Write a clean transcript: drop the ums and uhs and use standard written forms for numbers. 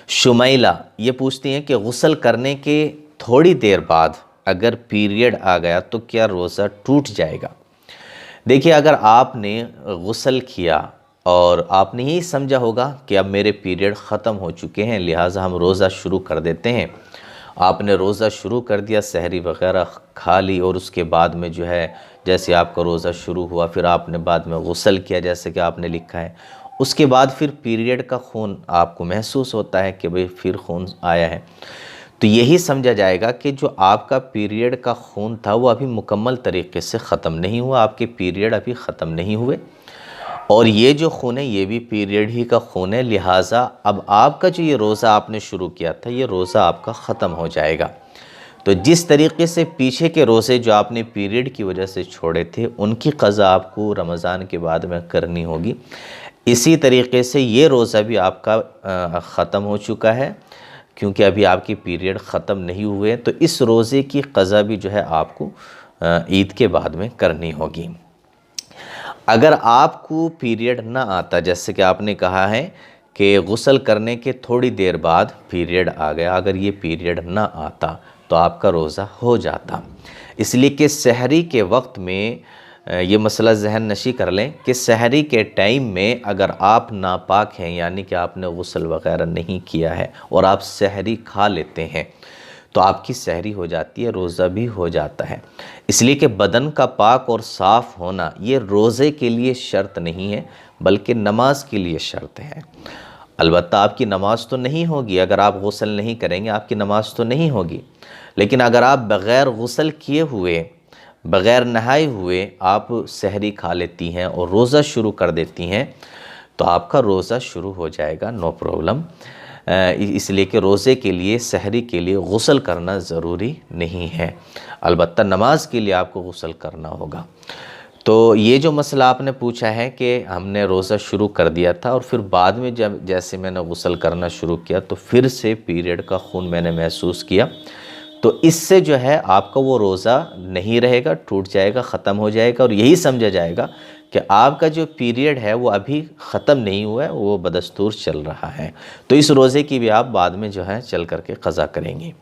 शुमैला ये पूछती हैं कि गुस्ल करने के थोड़ी देर बाद अगर पीरियड आ गया तो क्या रोज़ा टूट जाएगा। देखिए, अगर आपने गुस्ल किया और आपने यही समझा होगा कि अब मेरे पीरियड ख़त्म हो चुके हैं, लिहाजा हम रोज़ा शुरू कर देते हैं। आपने रोज़ा शुरू कर दिया, सहरी वग़ैरह खा ली और उसके बाद में जो है जैसे आपका रोज़ा शुरू हुआ, फिर आपने बाद में गुस्ल किया जैसे कि आपने लिखा है। उसके बाद फिर पीरियड का खून आपको महसूस होता है कि भाई फिर खून आया है, तो यही समझा जाएगा कि जो आपका पीरियड का खून था वो अभी मुकम्मल तरीके से ख़त्म नहीं हुआ, आपके पीरियड अभी ख़त्म नहीं हुए और ये जो खून है ये भी पीरियड ही का खून है। लिहाजा अब आपका जो ये रोज़ा आपने शुरू किया था ये रोज़ा आपका ख़त्म हो जाएगा। तो जिस तरीके से पीछे के रोज़े जो आपने पीरियड की वजह से छोड़े थे उनकी क़ज़ा आपको रमज़ान के बाद में करनी होगी। इसी तरीके से ये रोज़ा भी आपका ख़त्म हो चुका है क्योंकि अभी आपकी पीरियड ख़त्म नहीं हुए, तो इस रोज़े की क़ज़ा भी जो है आपको ईद के बाद में करनी होगी। अगर आपको पीरियड ना आता, जैसे कि आपने कहा है कि गुस्ल करने के थोड़ी देर बाद पीरियड आ गया, अगर ये पीरियड ना आता तो आपका रोज़ा हो जाता। इसलिए कि सहरी के वक्त में ये मसला जहन नशी कर लें कि सहरी के टाइम में अगर आप नापाक हैं, यानी कि आपने गुस्ल वग़ैरह नहीं किया है और आप सहरी खा लेते हैं तो आपकी सहरी हो जाती है, रोज़ा भी हो जाता है। इसलिए कि बदन का पाक और साफ़ होना ये रोज़े के लिए शर्त नहीं है बल्कि नमाज के लिए शर्त है। अलबत्ता आपकी नमाज तो नहीं होगी, अगर आप गुस्ल नहीं करेंगे आपकी नमाज तो नहीं होगी, लेकिन अगर आप बग़ैर गुस्ल किए हुए, बग़ैर नहाए हुए आप सहरी खा लेती हैं और रोज़ा शुरू कर देती हैं तो आपका रोज़ा शुरू हो जाएगा, नो प्रॉब्लम। इसलिए कि रोज़े के लिए, सहरी के लिए गुस्ल करना ज़रूरी नहीं है, अलबत्ता नमाज के लिए आपको गुस्ल करना होगा। तो ये जो मसला आपने पूछा है कि हमने रोज़ा शुरू कर दिया था और फिर बाद में जब जैसे मैंने गुस्ल करना शुरू किया तो फिर से पीरियड का खून मैंने महसूस किया, तो इससे जो है आपका वो रोज़ा नहीं रहेगा, टूट जाएगा, ख़त्म हो जाएगा और यही समझा जाएगा कि आपका जो पीरियड है वो अभी ख़त्म नहीं हुआ है, वो बदस्तूर चल रहा है। तो इस रोज़े की भी आप बाद में जो है चल कर के क़ज़ा करेंगे।